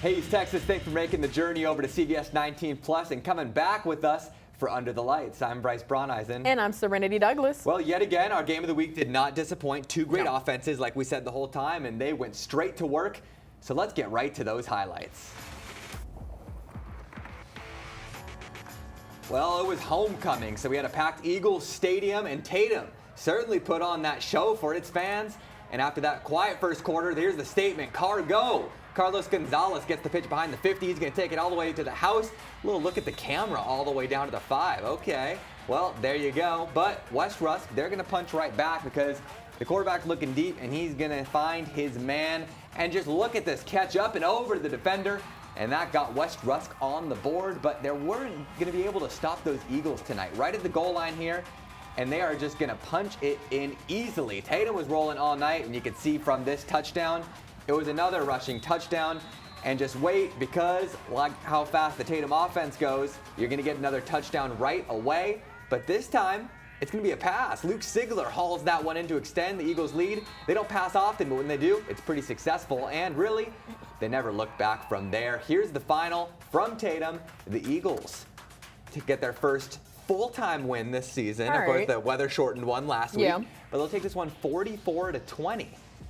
Hey, East Texas, thanks for making the journey over to CBS19 Plus and coming back with us for Under the Lights. I'm Bryce Brauneisen. And I'm Serenity Douglas. Well, yet again, our game of the week did not disappoint. Two great offenses, like we said the whole time, and they went straight to work. So let's get right to those highlights. Well, it was homecoming, so we had a packed Eagles stadium, and Tatum certainly put on that show for its fans. And after that quiet first quarter, here's the statement, Car go! Carlos Gonzalez gets the pitch behind the 50. He's going to take it all the way to the house. A little look at the camera all the way down to the 5. Okay, well, there you go. But West Rusk, they're going to punch right back because the quarterback looking deep, and he's going to find his man. And just look at this, catch up and over to the defender. And that got West Rusk on the board, but they weren't going to be able to stop those Eagles tonight. Right at the goal line here, and they are just going to punch it in easily. Tatum was rolling all night, and you can see from this touchdown, it was another rushing touchdown. And just wait, because like how fast the Tatum offense goes, you're going to get another touchdown right away. But this time, it's going to be a pass. Luke Sigler hauls that one in to extend the Eagles' lead. They don't pass often, but when they do, it's pretty successful. And really, they never look back from there. Here's the final from Tatum. The Eagles to get their first full-time win this season. Of course, the weather-shortened one last week. But they'll take this one 44-20.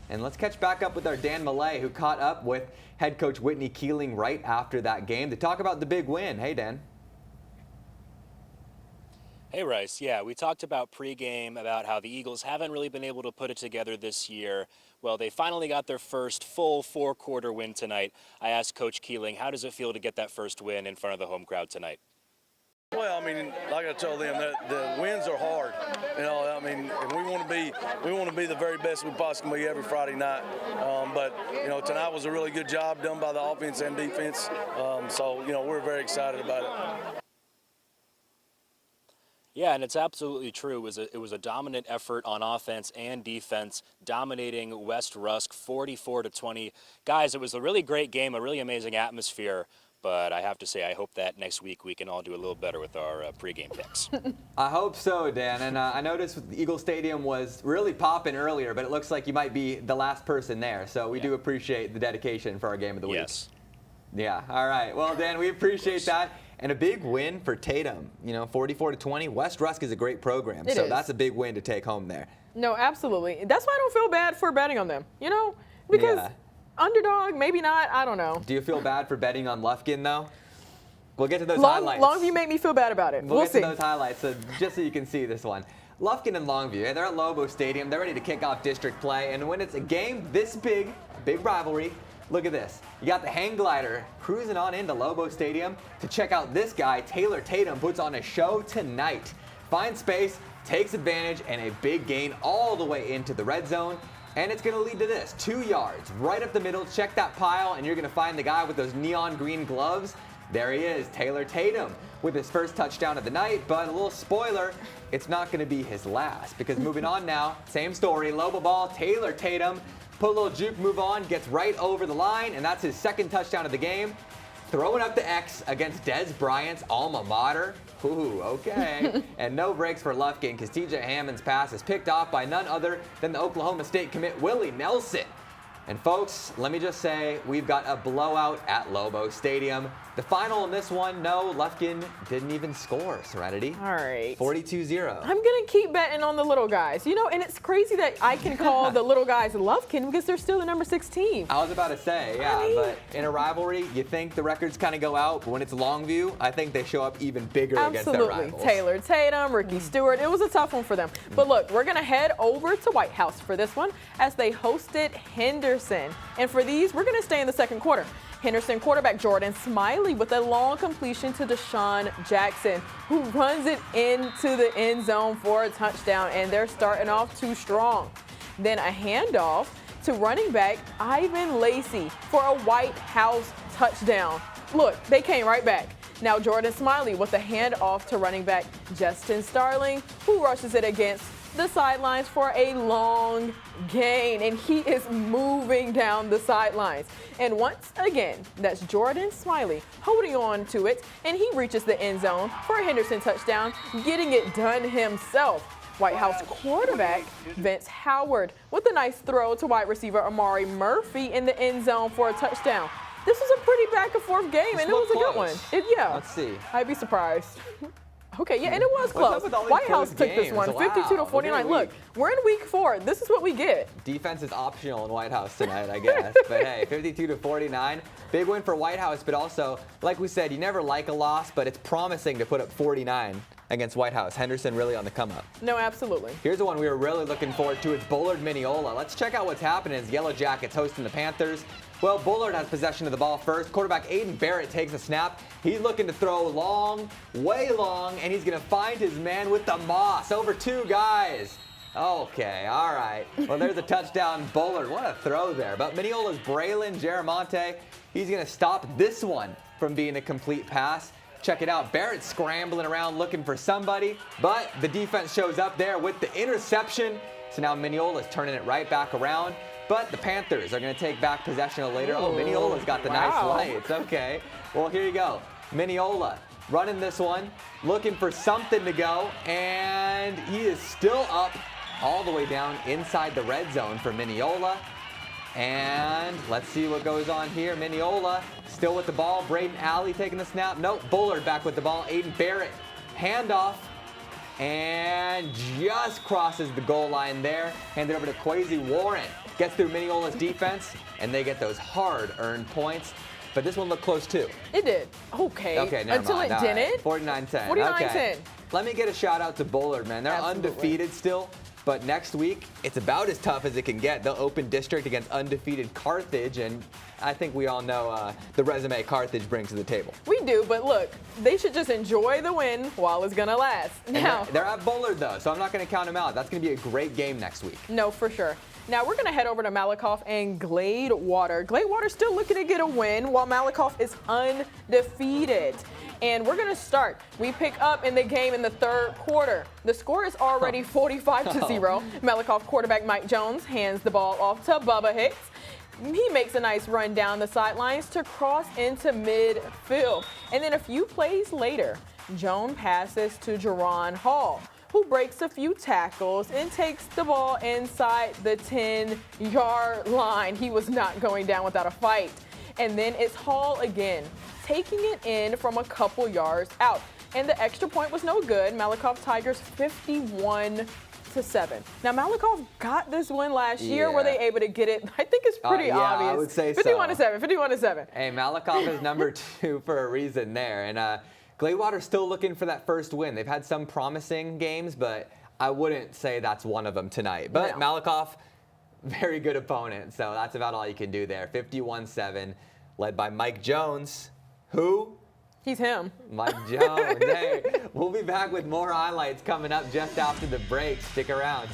And let's catch back up with our Dan Millay, who caught up with head coach Whitney Keeling right after that game to talk about the big win. Hey, Dan. Hey, Rice. Yeah, we talked about pregame about how the Eagles haven't really been able to put it together this year. Well, they finally got their first full four-quarter win tonight. I asked Coach Keeling, how does it feel to get that first win in front of the home crowd tonight? Well, I mean, like I told them, the wins are hard. You know, I mean, and we want to be the very best we possibly can be every Friday night. But you know, tonight was a really good job done by the offense and defense. So you know, we're very excited about it. Yeah, and it's absolutely true. It was a dominant effort on offense and defense, dominating West Rusk 44-20. Guys, it was a really great game, a really amazing atmosphere. But I have to say, I hope that next week we can all do a little better with our pregame picks. I hope so, Dan. And I noticed the Eagle Stadium was really popping earlier, but it looks like you might be the last person there. So we do appreciate the dedication for our game of the week. Yes. Yeah. All right. Well, Dan, we appreciate that. And a big win for Tatum. You know, 44-20. West Rusk is a great program. So that's a big win to take home there. No, absolutely. That's why I don't feel bad for betting on them, you know, because underdog, maybe not, I don't know. Do you feel bad for betting on Lufkin, though? We'll get to those highlights. Longview make me feel bad about it. We'll get see. to those highlights just so you can see this one. Lufkin and Longview, they're at Lobo Stadium. They're ready to kick off district play. And when it's a game this big rivalry, look at this. You got the hang glider cruising on into Lobo Stadium to check out this guy. Taylor Tatum puts on a show tonight. Finds space, takes advantage, and a big gain all the way into the red zone. And it's going to lead to this, 2 yards, right up the middle. Check that pile, and you're going to find the guy with those neon green gloves. There he is, Taylor Tatum, with his first touchdown of the night. But a little spoiler, it's not going to be his last, because moving on now, same story, Lobo ball, Taylor Tatum, put a little juke move on, gets right over the line, and that's his second touchdown of the game. Throwing up the X against Des Bryant's alma mater. Ooh, okay. And no breaks for Lufkin because TJ Hammond's pass is picked off by none other than the Oklahoma State commit Willie Nelson. And folks, let me just say, we've got a blowout at Lobo Stadium. The final in this one, no, Lufkin didn't even score, Serenity. All right. 42-0. I'm going to keep betting on the little guys. You know, and it's crazy that I can call the little guys Lufkin because they're still the number 6 team. I was about to say, yeah, but in a rivalry, you think the records kind of go out, but when it's Longview, I think they show up even bigger against their rivals. Absolutely. Taylor Tatum, Ricky Stewart. It was a tough one for them. But look, we're going to head over to White House for this one as they hosted Henderson. And for these, we're going to stay in the second quarter. Henderson quarterback Jordan Smiley with a long completion to Deshaun Jackson, who runs it into the end zone for a touchdown, and they're starting off too strong. Then a handoff to running back Ivan Lacey for a White House touchdown. Look, they came right back. Now Jordan Smiley with a handoff to running back Justin Starling, who rushes it against the sidelines for a long gain, and he is moving down the sidelines. And once again, that's Jordan Smiley holding on to it, and he reaches the end zone for a Henderson touchdown, getting it done himself. White House quarterback Vince Howard with a nice throw to wide receiver Amari Murphy in the end zone for a touchdown. This was a pretty back and forth game, and it was a good one. Yeah. Let's see. I'd be surprised. Okay, yeah, and it was What's close. up with all these White close House took this games? one, Wow. 52-49. Look, we're in week 4. This is what we get. Defense is optional in White House tonight, I guess. But hey, 52-49. Big win for White House, but also, like we said, you never like a loss, but it's promising to put up 49 against White House. Henderson really on the come up. No, absolutely. Here's the one we were really looking forward to. It's Bullard Mineola. Let's check out what's happening as Yellow Jackets hosting the Panthers. Well, Bullard has possession of the ball first. Quarterback Aiden Barrett takes a snap. He's looking to throw long, way long, and he's going to find his man with the moss over 2 guys. Okay, all right. Well, there's a touchdown. Bullard, what a throw there. But Mineola's Braylon Geramonte, he's going to stop this one from being a complete pass. Check it out. Barrett scrambling around looking for somebody, but the defense shows up there with the interception. So now Mineola's turning it right back around. But the Panthers are going to take back possession later. Oh, Mineola's got the nice lights. Okay. Well, here you go. Mineola running this one, looking for something to go, and he is still up all the way down inside the red zone for Mineola. And let's see what goes on here. Mineola still with the ball. Braden Alley taking the snap. Nope, Bullard back with the ball. Aiden Barrett, handoff, and just crosses the goal line there. Handed over to Kwesi Warren. Gets through Mineola's defense, and they get those hard-earned points. But this one looked close, too. It did. Okay. Okay, never Until mind. it didn't. 49-10. 49-10. Okay. Let me get a shout-out to Bullard, man. They're undefeated still. But next week, it's about as tough as it can get. They'll open district against undefeated Carthage, and I think we all know the resume Carthage brings to the table. We do, but look, they should just enjoy the win while it's going to last. Now, they're at Bullard, though, so I'm not going to count them out. That's going to be a great game next week. No, for sure. Now we're going to head over to Malakoff and Gladewater. Gladewater still looking to get a win while Malakoff is undefeated. And we're going to start. We pick up in the game in the third quarter. The score is already 45-0. Malakoff quarterback Mike Jones hands the ball off to Bubba Hicks. He makes a nice run down the sidelines to cross into midfield. And then a few plays later, Jones passes to Jerron Hall, who breaks a few tackles and takes the ball inside the 10-yard line. He was not going down without a fight. And then it's Hall again, taking it in from a couple yards out. And the extra point was no good. Malakoff Tigers 51-7. Now, Malakoff got this win last year. Were they able to get it? I think it's pretty obvious. I would say 51-7, 51-7. Hey, Malakoff is number 2 for a reason there. And Gladewater's still looking for that first win. They've had some promising games, but I wouldn't say that's one of them tonight. But No. Malakoff, very good opponent, so that's about all you can do there. 51-7, led by Mike Jones. Who? He's him. Mike Jones. Hey, we'll be back with more highlights coming up just after the break. Stick around.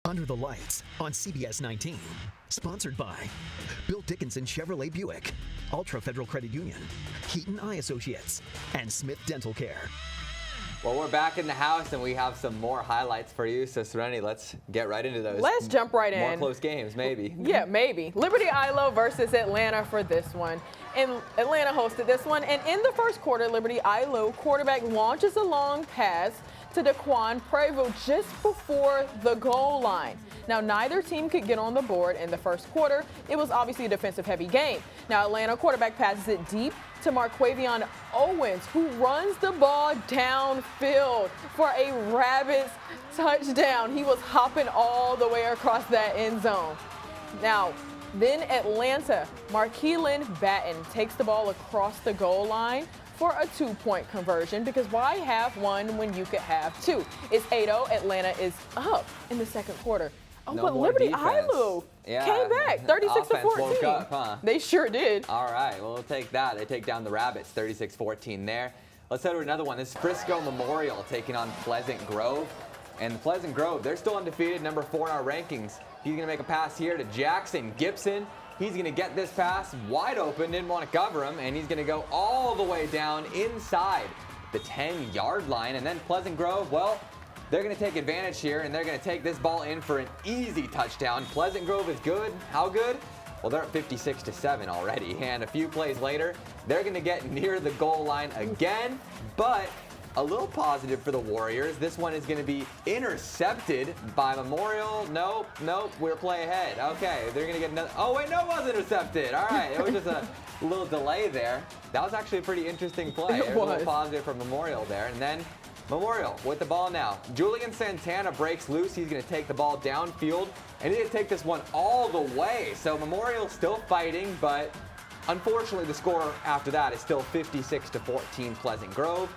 Under the Lights on CBS19. Sponsored by Bill Dickinson Chevrolet Buick, Ultra Federal Credit Union, Heaton Eye Associates, and Smith Dental Care. Well, we're back in the house, and we have some more highlights for you. So, Sereni, let's get right into those. Let's jump right in. More close games, maybe. Yeah, maybe. Liberty Ilo versus Atlanta for this one. And Atlanta hosted this one. And in the first quarter, Liberty Ilo quarterback launches a long pass to Daquan Prevost just before the goal line. Now, neither team could get on the board in the first quarter. It was obviously a defensive-heavy game. Now, Atlanta quarterback passes it deep to Marquavion Owens, who runs the ball downfield for a Rabbits touchdown. He was hopping all the way across that end zone. Now, then Atlanta, Markeelan Batten takes the ball across the goal line for a 2-point conversion, because why have one when you could have two? It's 8-0. Atlanta is up in the second quarter. Oh, No but more Liberty defense. Ilo Yeah. came back 36-14. Woke up, huh? They sure did. All right, well, we'll take that. They take down the Rabbits 36-14 there. Let's head to another one. This is Frisco Memorial taking on Pleasant Grove. And Pleasant Grove, they're still undefeated, number 4 in our rankings. He's going to make a pass here to Jackson Gibson. He's going to get this pass wide open, didn't want to cover him, and he's going to go all the way down inside the 10-yard line. And then Pleasant Grove, well, they're going to take advantage here, and they're going to take this ball in for an easy touchdown. Pleasant Grove is good. How good? Well, they're at 56-7 already, and a few plays later, they're going to get near the goal line again, but a little positive for the Warriors. This one is going to be intercepted by Memorial. Nope, we're play ahead. Okay, they're going to get another. Oh, wait, no, it was intercepted. All right, it was just a little delay there. That was actually a pretty interesting play. It There's a little was. positive from Memorial there, and then Memorial with the ball now. Julian Santana breaks loose. He's going to take the ball downfield, and he's going to take this one all the way. So Memorial still fighting, but unfortunately the score after that is still 56-14 Pleasant Grove.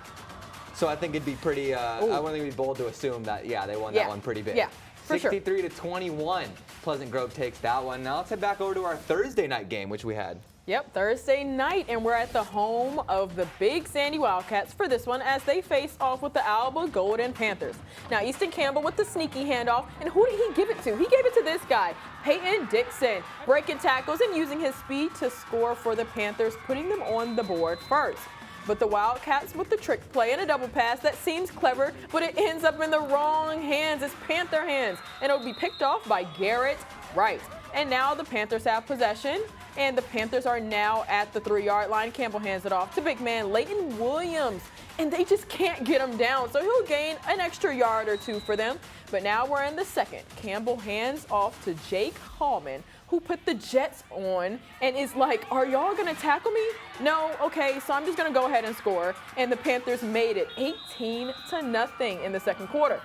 So I think it'd be pretty, I wouldn't think it'd be bold to assume that, yeah, they won that one pretty big. Yeah, for sure. 63-21, Pleasant Grove takes that one. Now let's head back over to our Thursday night game, which we had. Yep, Thursday night, and we're at the home of the Big Sandy Wildcats for this one as they face off with the Alba Golden Panthers. Now, Easton Campbell with the sneaky handoff, and who did he give it to? He gave it to this guy, Peyton Dixon, breaking tackles and using his speed to score for the Panthers, putting them on the board first. But the Wildcats with the trick play and a double pass that seems clever, but it ends up in the wrong hands. It's Panther hands, and it'll be picked off by Garrett Wright. And now the Panthers have possession, and the Panthers are now at the 3-yard line. Campbell hands it off to big man Leighton Williams, and they just can't get him down, so he'll gain an extra yard or two for them. But now we're in the second. Campbell hands off to Jake Hallman, who put the Jets on and is like, are y'all going to tackle me? No, okay, so I'm just going to go ahead and score. And the Panthers made it 18-0 in the second quarter.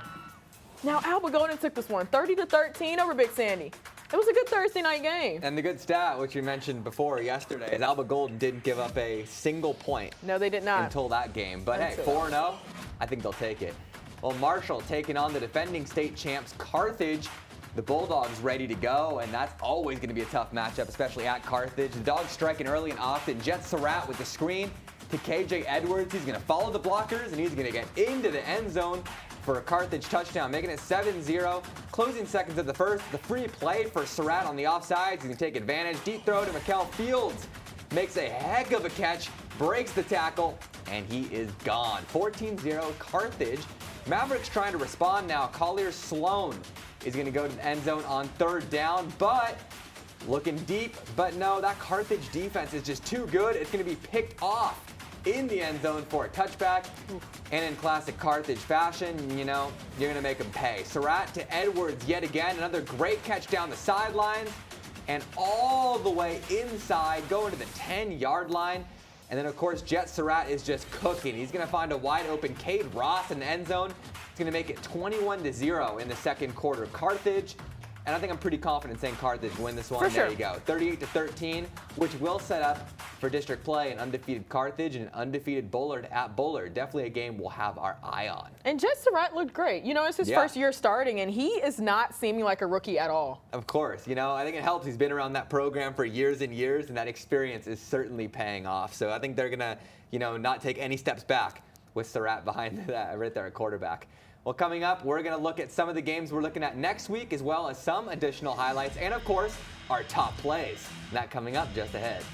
Now, Alba Golden took this one 30-13 over Big Sandy. It was a good Thursday night game. And the good stat, which you mentioned before yesterday, is Alba Golden didn't give up a single point. No, they did not. Until that game. But hey, 4-0, I think they'll take it. Well, Marshall taking on the defending state champs Carthage. The Bulldogs ready to go, and that's always going to be a tough matchup, especially at Carthage. The Dogs striking early and often. Jet Surratt with the screen to KJ Edwards. He's going to follow the blockers, and he's going to get into the end zone for a Carthage touchdown, making it 7-0. Closing seconds of the first, the free play for Surratt on the offsides. He's going to take advantage. Deep throw to Mikkel Fields. Makes a heck of a catch, breaks the tackle, and he is gone. 14-0 Carthage. Mavericks trying to respond now. Collier Sloan is going to go to the end zone on 3rd down, but looking deep. But no, that Carthage defense is just too good. It's going to be picked off in the end zone for a touchback. And in classic Carthage fashion, you know, you're going to make them pay. Surratt to Edwards yet again. Another great catch down the sidelines and all the way inside, going to the 10-yard line. And then, of course, Jet Surratt is just cooking. He's going to find a wide open Cade Ross in the end zone. It's going to make it 21-0 in the second quarter. Carthage, and I think I'm pretty confident saying Carthage win this one. For sure. There you go. 38-13, which will set up for district play an undefeated Carthage and an undefeated Bullard at Bullard. Definitely a game we'll have our eye on. And Jet Surratt looked great. You know, it's his first year starting, and he is not seeming like a rookie at all. Of course. You know, I think it helps. He's been around that program for years and years, and that experience is certainly paying off. So I think they're going to, you know, not take any steps back with Surratt behind that right there at quarterback. Well, coming up, we're going to look at some of the games we're looking at next week, as well as some additional highlights, and of course, our top plays. That coming up just ahead.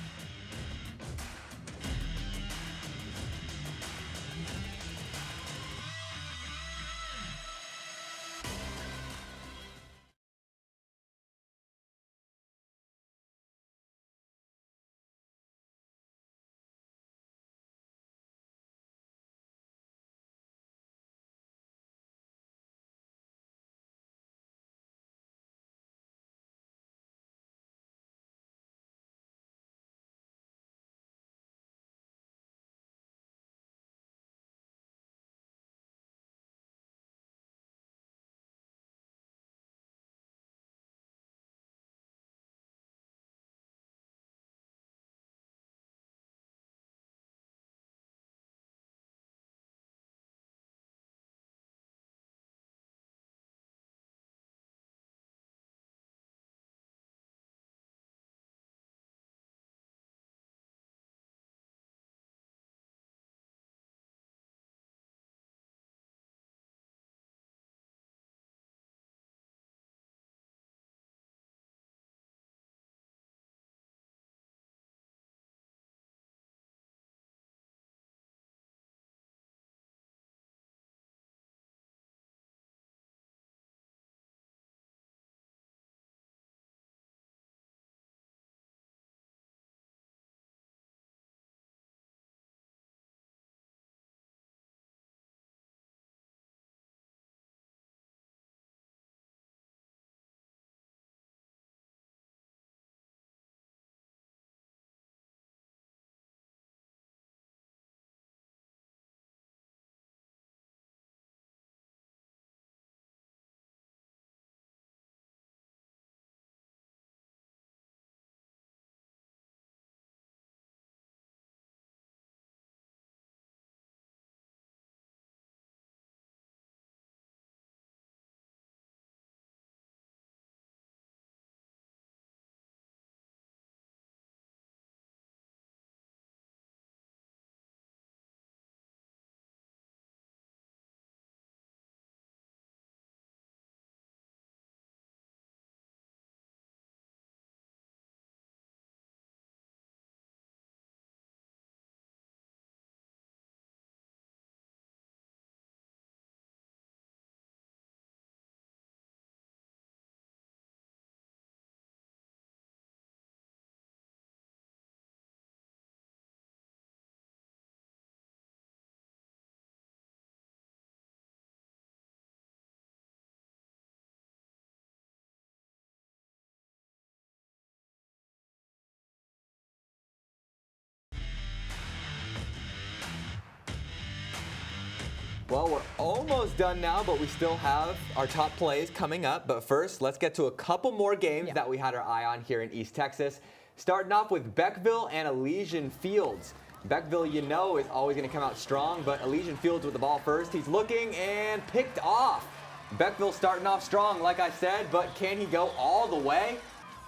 Well, we're almost done now, but we still have our top plays coming up. But first, let's get to a couple more games that we had our eye on here in East Texas. Starting off with Beckville and Elysian Fields. Beckville, you know, is always going to come out strong, but Elysian Fields with the ball first. He's looking and picked off. Beckville starting off strong, like I said, but can he go all the way?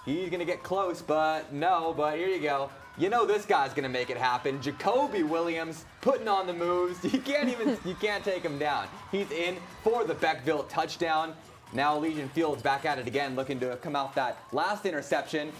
He's going to get close, but no, but here you go. You know this guy's going to make it happen. Jacoby Williams putting on the moves. You can't take him down. He's in for the Beckville touchdown. Now Elysian Fields back at it again, looking to come out that last interception.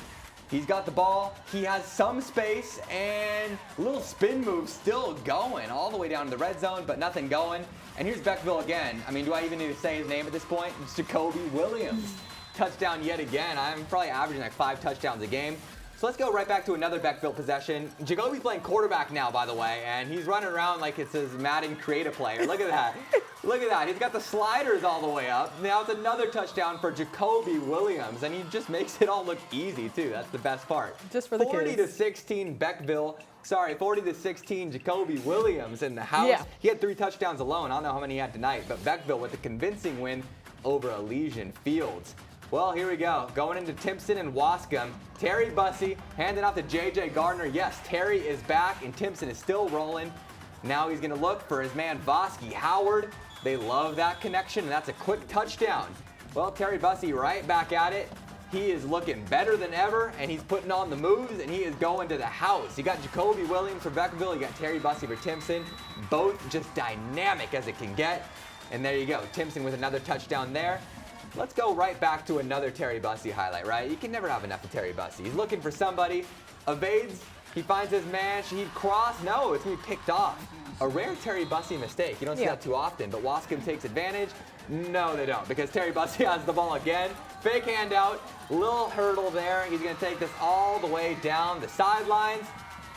He's got the ball. He has some space and a little spin move still going all the way down to the red zone, but nothing going. And here's Beckville again. I mean, do I even need to say his name at this point? It's Jacoby Williams. Touchdown yet again. I'm probably averaging like 5 touchdowns a game. So let's go right back to another Beckville possession. Jacoby's playing quarterback now, by the way, and he's running around like it's his Madden creative player. Look at that. Look at that. He's got the sliders all the way up. Now it's another touchdown for Jacoby Williams, and he just makes it all look easy, too. That's the best part. Just for the kids. 40-16 Beckville. Sorry, 40-16 Jacoby Williams in the house. Yeah. He had 3 touchdowns alone. I don't know how many he had tonight, but Beckville with a convincing win over Elysian Fields. Well, here we go. Going into Timpson and Wascom. Terry Bussey handing off to J.J. Gardner. Yes, Terry is back, and Timpson is still rolling. Now he's going to look for his man Vosky Howard. They love that connection, and that's a quick touchdown. Well, Terry Bussey right back at it. He is looking better than ever, and he's putting on the moves, and he is going to the house. You got Jacoby Williams for Beckville. You got Terry Bussey for Timpson. Both just dynamic as it can get. And there you go. Timpson with another touchdown there. Let's go right back to another Terry Bussey highlight, right? You can never have enough of Terry Bussey. He's looking for somebody, evades, he finds his man, he'd cross. No, it's going to be picked off. A rare Terry Bussey mistake. You don't see that too often, but Wascom takes advantage. No, they don't, because Terry Bussey has the ball again. Fake handout, little hurdle there. He's going to take this all the way down the sidelines.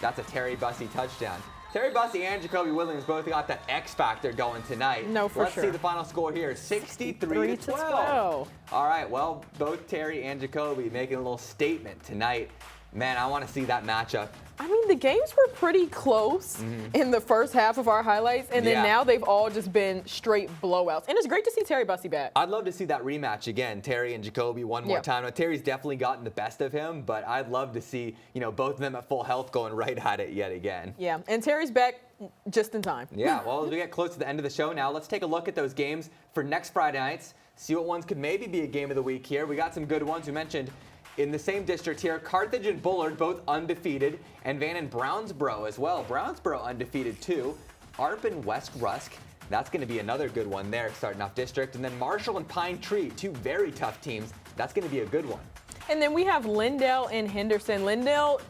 That's a Terry Bussey touchdown. Terry Bussey and Jacoby Williams both got that X factor going tonight. No, for Let's sure. see the final score here, 63-12. All right, well, both Terry and Jacoby making a little statement tonight. Man, I want to see that matchup. I mean, the games were pretty close in the first half of our highlights, and then now they've all just been straight blowouts. And it's great to see Terry Bussey back. I'd love to see that rematch again, Terry and Jacoby one more time. Now, Terry's definitely gotten the best of him, but I'd love to see, both of them at full health going right at it yet again. Yeah, and Terry's back just in time. Yeah, well, as we get close to the end of the show now, let's take a look at those games for next Friday nights, see what ones could maybe be a game of the week here. We got some good ones. We mentioned in the same district here, Carthage and Bullard both undefeated, and Van and Brownsboro as well. Brownsboro undefeated too. Arp and West Rusk, that's going to be another good one there starting off district. And then Marshall and Pine Tree, two very tough teams. That's going to be a good one. And then we have Lindale and Henderson. Lindale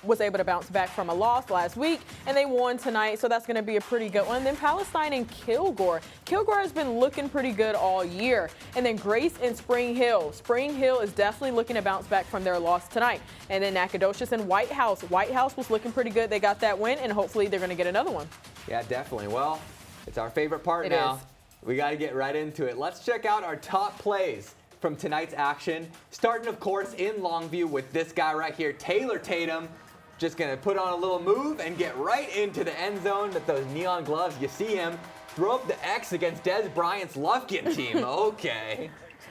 was able to bounce back from a loss last week, and they won tonight, so that's going to be a pretty good one. And then Palestine and Kilgore. Kilgore has been looking pretty good all year. And then Grace and Spring Hill. Spring Hill is definitely looking to bounce back from their loss tonight. And then Nacogdoches and White House. White House was looking pretty good. They got that win, and hopefully they're going to get another one. Yeah, definitely. Well, it's our favorite part now. We got to get right into it. Let's check out our top plays from tonight's action. Starting, of course, in Longview with this guy right here, Taylor Tatum. Just going to put on a little move and get right into the end zone with those neon gloves. You see him throw up the X against Des Bryant's Lufkin team. Okay.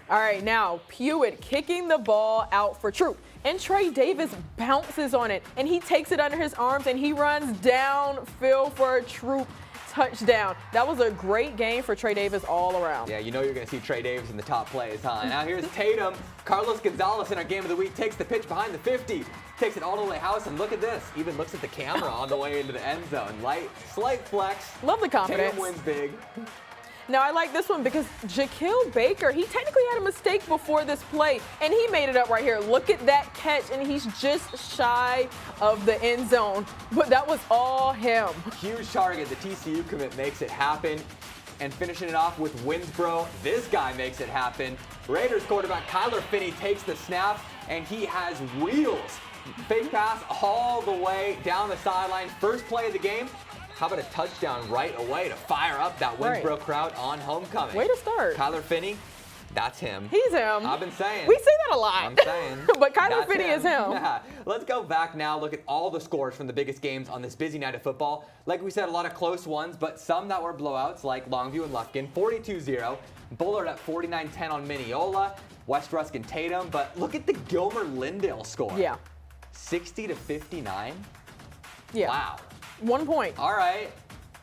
All right, now Pewitt kicking the ball out for Troop. And Trey Davis bounces on it, and he takes it under his arms, and he runs downfield for a Troop touchdown. That was a great game for Trey Davis all around. Yeah, you're going to see Trey Davis in the top plays, huh? Now here's Tatum. Carlos Gonzalez in our game of the week takes the pitch behind the 50, takes it all the way house, and look at this. Even looks at the camera on the way into the end zone. Slight flex. Love the confidence. Tatum wins big. Now, I like this one because Jaquil Baker, he technically had a mistake before this play, and he made it up right here. Look at that catch, and he's just shy of the end zone. But that was all him. Huge target. The TCU commit makes it happen. And finishing it off with Winsboro, this guy makes it happen. Raiders quarterback Kyler Finney takes the snap, and he has wheels. Fake pass all the way down the sideline. First play of the game. How about a touchdown right away to fire up that Winsboro crowd on homecoming? Way to start. Kyler Finney, that's him. He's him. I've been saying. We say that a lot. I'm saying. But Kyler Finney is him. Yeah. Let's go back now, look at all the scores from the biggest games on this busy night of football. Like we said, a lot of close ones, but some that were blowouts, like Longview and Lufkin, 42-0. Bullard at 49-10 on Mineola. West Rusk and Tatum. But look at the Gilmer-Lindale score. Yeah. 60-59. Yeah. Wow. 1 point. All right.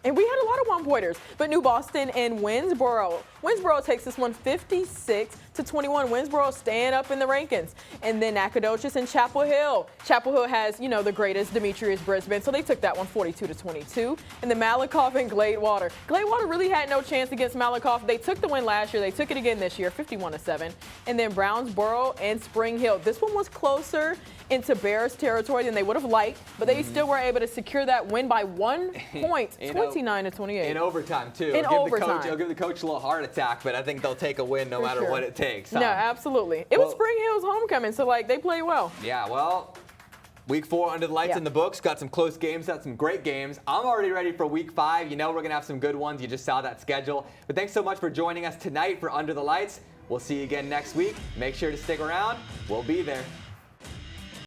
And we had a lot of one-pointers. But New Boston and Winsboro. Winsboro takes this one 56-21. Winsboro staying up in the rankings. And then Nacogdoches and Chapel Hill. Chapel Hill has, the greatest Demetrius Brisbane, so they took that one 42-22. And then Malakoff and Gladewater. Gladewater really had no chance against Malakoff. They took the win last year. They took it again this year, 51-7. And then Brownsboro and Spring Hill. This one was closer into Bears territory than they would have liked, but they still were able to secure that win by 1 point, 29-28. In overtime, too. In overtime. I'll give the coach a little heart attack, but I think they'll take a win no matter what it takes. Huh? No, absolutely. It was Spring Hill's homecoming, so, they play well. Yeah, well, week 4 under the lights in the books. Got some close games, got some great games. I'm already ready for week 5. We're going to have some good ones. You just saw that schedule. But thanks so much for joining us tonight for Under the Lights. We'll see you again next week. Make sure to stick around. We'll be there.